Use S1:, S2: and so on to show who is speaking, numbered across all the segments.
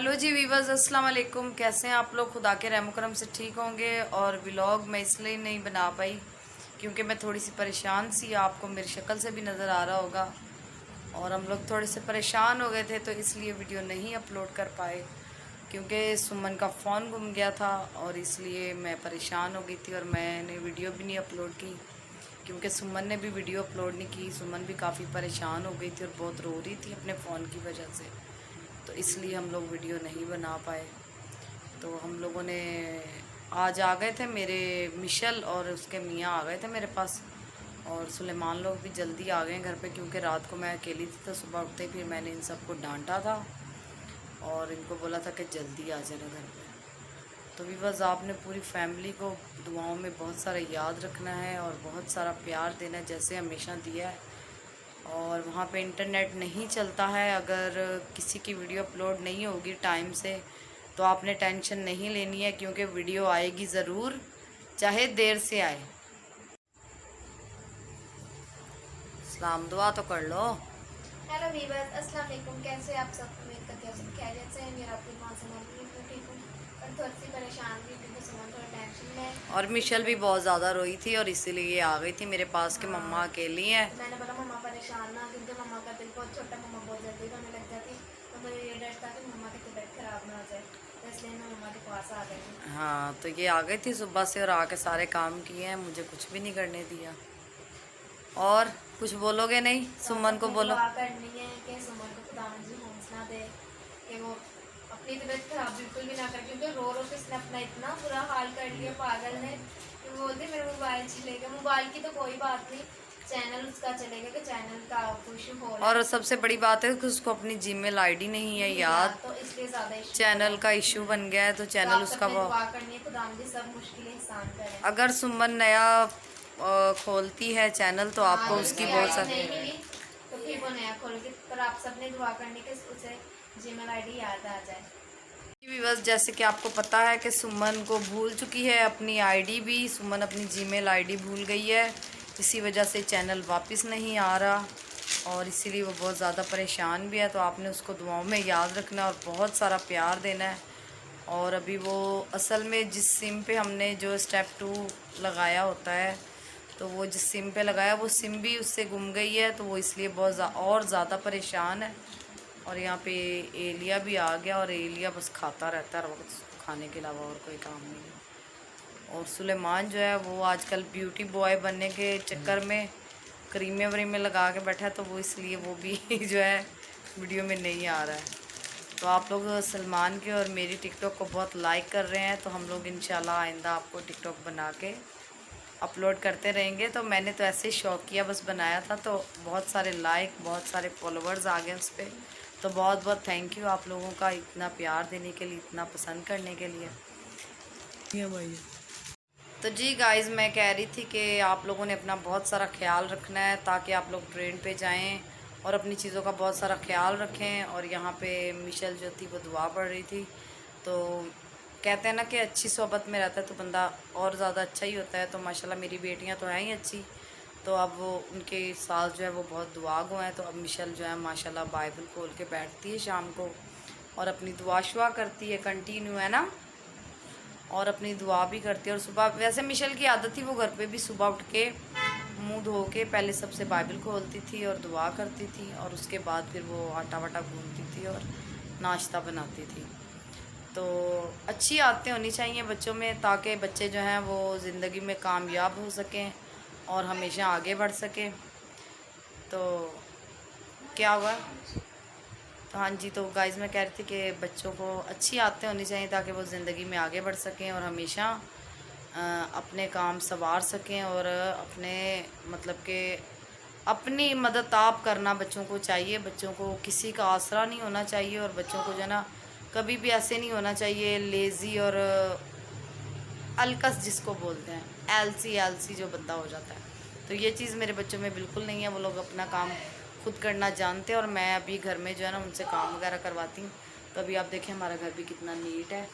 S1: Hello जी viewers, अस्सलाम वालेकुम। कैसे हैं आप लोग? खुदा के रहम करम से ठीक होंगे। और व्लॉग मैं इसलिए नहीं बना पाई क्योंकि मैं थोड़ी सी परेशान सी, आपको मेरी शक्ल से भी नज़र आ रहा होगा। और हम लोग थोड़े से परेशान हो गए थे तो इसलिए वीडियो नहीं अपलोड कर पाए क्योंकि सुमन का फ़ोन गुम गया था और इसलिए मैं परेशान हो गई थी और मैंने वीडियो भी नहीं अपलोड की क्योंकि सुमन ने भी वीडियो अपलोड नहीं की। सुमन भी काफ़ी परेशान हो गई थी और बहुत रो रही थी अपने फ़ोन की वजह से, तो इसलिए हम लोग वीडियो नहीं बना पाए। तो हम लोगों ने आज आ गए थे, मेरे मिशल और उसके मियाँ आ गए थे मेरे पास, और सुलेमान लोग भी जल्दी आ गए घर पे क्योंकि रात को मैं अकेली थी। तो सुबह उठते ही फिर मैंने इन सबको डांटा था और इनको बोला था कि जल्दी आ जाना घर पे। तो भी बस आपने पूरी फैमिली को दुआओं में बहुत सारा याद रखना है और बहुत सारा प्यार देना है जैसे हमेशा दिया है। और वहाँ पे इंटरनेट नहीं चलता है, अगर किसी की वीडियो अपलोड नहीं होगी टाइम से तो आपने टेंशन नहीं लेनी है क्योंकि वीडियो आएगी ज़रूर, चाहे देर से आए। सलाम दुआ तो कर लो।
S2: हेलो वीवर्स, अस्सलाम वालेकुम। कैसे आप सब? उम्मीद करती हूँ सब खैरियत से हैं। मेरा आपकी माँ से मैं बिल्कुल ठीक हूँ, और थोड़ी सी परेशान भी क्योंकि सुमन थोड़ा टेंशन में है।
S1: और मिशल भी बहुत ज़्यादा रोई थी और इसीलिए आ गई थी मेरे पास कि मम्मा
S2: हाँ,
S1: अकेली हैं।
S2: तो मैंने बोला मम्मा परेशान ना, क्योंकि मम्मा का दिल बहुत छोटा, मम्मा बहुत जल्दी रोने लग जाती। तो मुझे ये डर था कि मम्मा की तबीयत खराब ना हो जाए, तो इसलिए मैं मम्मा के पास आ गई हूँ।
S1: हाँ, तो ये आ गई थी सुबह से और आके सारे काम किए हैं, मुझे कुछ भी नहीं करने दिया। और कुछ बोलोगे? नहीं,
S2: बस
S1: सुमन को
S2: अपनी
S1: बोलो।
S2: दुआ करनी है कि सुमन को खुदावंद जी हौसला दे कि वो अपनी तबीयत खराब बिल्कुल भी ना करे, क्योंकि रो रो के इसने अपना इतना बुरा हाल कर लिया पागल ने कि वो बोलते मेरा मोबाइल चलेगा। मोबाइल की तो कोई बात नहीं, चैनल उसका चलेगा कि चैनल का कुछ हो रहा
S1: और
S2: है।
S1: सबसे बड़ी बात है कि उसको अपनी जीमेल आईडी नहीं है
S2: नहीं
S1: याद,
S2: यार, तो इसलिए ज़्यादा इशू हो रहा
S1: चैनल
S2: है।
S1: का इशू बन गया है तो
S2: तो
S1: चैनल
S2: आप
S1: उसका
S2: सबने
S1: वो।
S2: दुआ करनी है खुदावंद जी सब मुश्किलें आसान करें।
S1: अगर सुमन नया खोलती है चैनल तो
S2: हाँ,
S1: आपको
S2: जब
S1: उसकी
S2: उसकी
S1: बहुत
S2: आईडी नहीं
S1: सारी।
S2: मिली तो फिर वो नया खोलेगी, पर आप सबने दुआ करनी कि उसे जीमेल आईडी याद आ जाए।
S1: बस जैसे कि आपको पता है कि सुमन को भूल चुकी है अपनी आईडी भी, सुमन अपनी जीमेल आईडी भूल गई है, इसी वजह से चैनल वापस नहीं आ रहा और इसीलिए वो बहुत ज़्यादा परेशान भी है। तो आपने उसको दुआओं में याद रखना और बहुत सारा प्यार देना है। और अभी वो असल में जिस सिम पे हमने जो स्टेप 2 लगाया होता है, तो वो जिस सिम पे लगाया वो सिम भी उससे गुम गई है, तो वो इसलिए बहुत और ज़्यादा परेशान है। और यहाँ पे एलिया भी आ गया और एलिया बस खाता रहता है, रोज़ खाने के अलावा और कोई काम नहीं है। और सुलेमान जो है वो आजकल ब्यूटी बॉय बनने के चक्कर में क्रीमें व्रीमें लगा के बैठा है, तो वो इसलिए वो भी जो है वीडियो में नहीं आ रहा है। तो आप लोग सलमान के और मेरी टिकटॉक को बहुत लाइक कर रहे हैं, तो हम लोग इंशाल्लाह आइंदा आपको टिकटॉक बना के अपलोड करते रहेंगे। तो मैंने तो ऐसे ही शौक किया, बस बनाया था, तो बहुत सारे लाइक, बहुत सारे फॉलोवर्स आ गए उस पर। तो बहुत बहुत थैंक यू आप लोगों का इतना प्यार देने के लिए, इतना पसंद करने के लिए। भाई तो जी गाइस, मैं कह रही थी कि आप लोगों ने अपना बहुत सारा ख्याल रखना है ताकि आप लोग ट्रेन पे जाएं और अपनी चीज़ों का बहुत सारा ख्याल रखें। और यहाँ पे मिशेल जो थी वो दुआ पढ़ रही थी। तो कहते हैं ना कि अच्छी सोबत में रहता है तो बंदा और ज़्यादा अच्छा ही होता है। तो माशाल्लाह मेरी बेटियाँ तो हैं ही अच्छी, तो अब वो उनके सास जो है वो बहुत दुआ गो हैं। तो अब मिशेल जो है माशाल्लाह बाइबल खोल के बैठती है शाम को और अपनी दुआ शुआ करती है, कंटिन्यू है ना, और अपनी दुआ भी करती है। और सुबह वैसे मिशेल की आदत थी, वो घर पे भी सुबह उठ के मुंह धो के पहले सबसे बाइबल खोलती थी और दुआ करती थी और उसके बाद फिर वो आटा वाटा गूंथती थी और नाश्ता बनाती थी। तो अच्छी आदतें होनी चाहिए बच्चों में ताकि बच्चे जो हैं वो ज़िंदगी में कामयाब हो सकें और हमेशा आगे बढ़ सकें। तो क्या हुआ? तो हाँ जी, तो गाइज़ मैं कह रही थी कि बच्चों को अच्छी आदतें होनी चाहिए ताकि वो ज़िंदगी में आगे बढ़ सकें और हमेशा अपने काम संवार सकें और अपने मतलब कि अपनी मदद आप करना बच्चों को चाहिए। बच्चों को किसी का आसरा नहीं होना चाहिए और बच्चों को जो है ना कभी भी ऐसे नहीं होना चाहिए लेज़ी और अलकस जिसको बोलते हैं, आलसी आलसी जो बंदा हो जाता है। तो ये चीज़ मेरे बच्चों में बिल्कुल नहीं है, वो लोग अपना काम खुद करना जानते हैं और मैं अभी घर में जो है ना उनसे काम वगैरह करवाती हूँ। तो अभी आप देखें हमारा घर भी कितना नीट है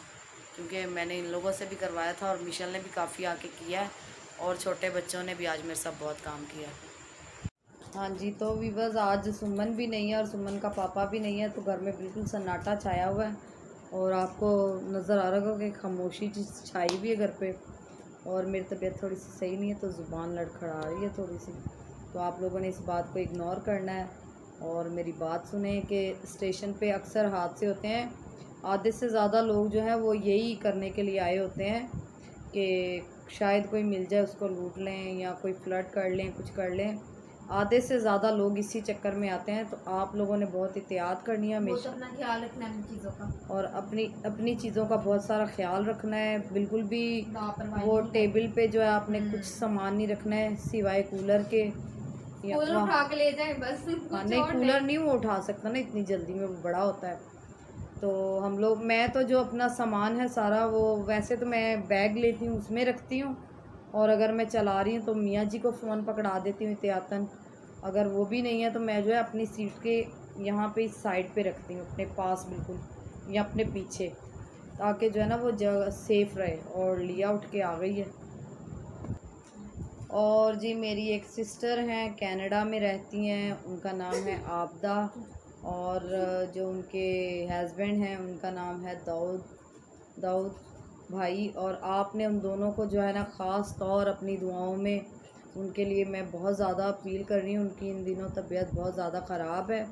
S1: क्योंकि मैंने इन लोगों से भी करवाया था और मिशेल ने भी काफ़ी आके किया है और छोटे बच्चों ने भी आज मेरे साथ बहुत काम किया है। हाँ जी, तो वीवर्स आज सुमन भी नहीं है और सुमन का पापा भी नहीं है, तो घर में बिल्कुल सन्नाटा छाया हुआ है। और आपको नज़र आ रहा होगा कि खामोशी छाई भी है घर पे, और मेरी तबीयत थोड़ी सी सही नहीं है तो ज़ुबान लड़खड़ा रही है थोड़ी सी। तो आप लोगों ने इस बात को इग्नोर करना है और मेरी बात सुने कि स्टेशन पे अक्सर हादसे होते हैं। आधे से ज़्यादा लोग जो हैं वो यही करने के लिए आए होते हैं कि शायद कोई मिल जाए उसको लूट लें या कोई फ्लर्ट कर लें, कुछ कर लें। आधे से ज़्यादा लोग इसी चक्कर में आते हैं। तो आप लोगों ने बहुत एहतियात करनी है
S2: बहुत
S1: हमेशा,
S2: अपना ख्याल रखना है इन चीज़ों का,
S1: और अपनी चीज़ों का बहुत सारा ख्याल रखना है। बिल्कुल भी
S2: लापरवाही
S1: वो
S2: नहीं
S1: टेबल पे जो है आपने
S2: हम्म।
S1: कुछ सामान नहीं रखना है सिवाय कूलर के। या
S2: कूलर उठा के ले जाए बस,
S1: हाँ,
S2: कुछ
S1: नहीं
S2: और
S1: कूलर नहीं वो उठा सकता ना इतनी जल्दी में, वो बड़ा होता है। तो हम लोग, मैं तो जो अपना सामान है सारा वो वैसे तो मैं बैग लेती हूँ उसमें रखती हूँ, और अगर मैं चला रही हूँ तो मियाँ जी को फ़ोन पकड़ा देती हूँ एहतियातन। अगर वो भी नहीं है तो मैं जो है अपनी सीट के यहाँ पे इस साइड पे रखती हूँ, अपने पास बिल्कुल, या अपने पीछे, ताकि जो है ना वो जगह सेफ़ रहे। और लिया उठ के आ गई है। और जी मेरी एक सिस्टर हैं, कनाडा में रहती हैं, उनका नाम है आबदा, और जो उनके हस्बैंड हैं उनका नाम है दाऊद भाई। और आपने उन दोनों को जो है ना ख़ास तौर अपनी दुआओं में उनके लिए मैं बहुत ज़्यादा अपील कर रही हूँ। उनकी इन दिनों तबीयत बहुत ज़्यादा ख़राब है,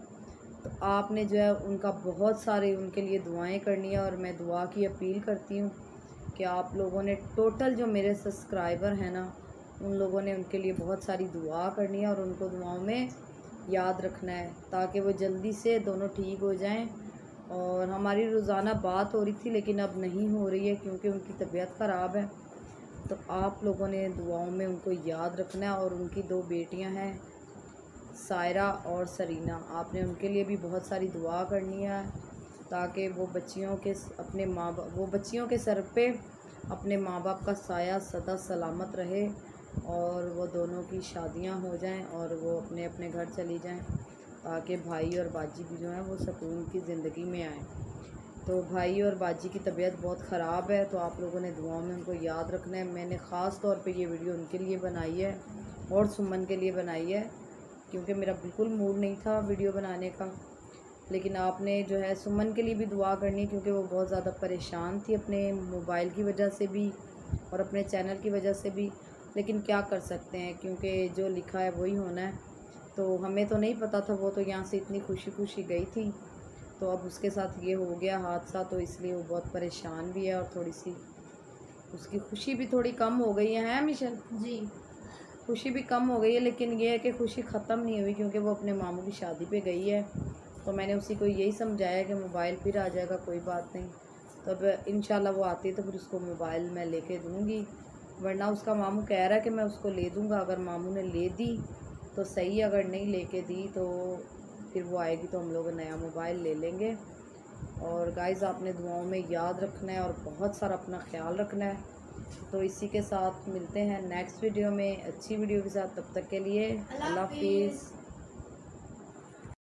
S1: तो आपने जो है उनका बहुत सारे उनके लिए दुआएं करनी है। और मैं दुआ की अपील करती हूँ कि आप लोगों ने टोटल जो मेरे सब्सक्राइबर हैं ना, उन लोगों ने उनके लिए बहुत सारी दुआ करनी है और उनको दुआओं में याद रखना है, ताकि वो जल्दी से दोनों ठीक हो जाएं। और हमारी रोज़ाना बात हो रही थी लेकिन अब नहीं हो रही है क्योंकि उनकी तबीयत ख़राब है। तो आप लोगों ने दुआओं में उनको याद रखना है। और उनकी 2 बेटियां हैं, सायरा और सरीना, आपने उनके लिए भी बहुत सारी दुआ करनी है, ताकि वो बच्चियों के वो बच्चियों के सर पे अपने माँ बाप का साया सदा सलामत रहे, और वो दोनों की शादियां हो जाएं और वो अपने अपने घर चली जाएं, ताकि भाई और बाजी भी जो हैं वो सुकून की ज़िंदगी में आएँ। तो भाई और बाजी की तबीयत बहुत ख़राब है, तो आप लोगों ने दुआओं में उनको याद रखना है। मैंने ख़ास तौर पे ये वीडियो उनके लिए बनाई है और सुमन के लिए बनाई है, क्योंकि मेरा बिल्कुल मूड नहीं था वीडियो बनाने का। लेकिन आपने जो है सुमन के लिए भी दुआ करनी, क्योंकि वो बहुत ज़्यादा परेशान थी अपने मोबाइल की वजह से भी और अपने चैनल की वजह से भी। लेकिन क्या कर सकते हैं, क्योंकि जो लिखा है वही होना है। तो हमें तो नहीं पता था, वो तो यहाँ से इतनी खुशी खुशी गई थी, तो अब उसके साथ ये हो गया हादसा, तो इसलिए वो बहुत परेशान भी है और थोड़ी सी उसकी खुशी भी थोड़ी कम हो गई है मिशेल
S2: जी।
S1: खुशी भी कम हो गई है। लेकिन ये है कि खुशी ख़त्म नहीं हुई, क्योंकि वो अपने मामू की शादी पे गई है। तो मैंने उसी को यही समझाया कि मोबाइल फिर आ जाएगा, कोई बात नहीं। तो अब इंशाल्लाह वो आती है तो फिर उसको मोबाइल मैं लेके दूँगी, वरना उसका मामू कह रहा है कि मैं उसको ले दूँगा। अगर मामू ने ले दी तो सही, अगर नहीं लेके दी तो फिर वो आएगी तो हम लोग नया मोबाइल ले लेंगे। और गाइज़ आपने दुआओं में याद रखना है और बहुत सारा अपना ख्याल रखना है। तो इसी के साथ मिलते हैं नेक्स्ट वीडियो में अच्छी वीडियो के साथ। तब तक के लिए अल्लाह हाफिज़।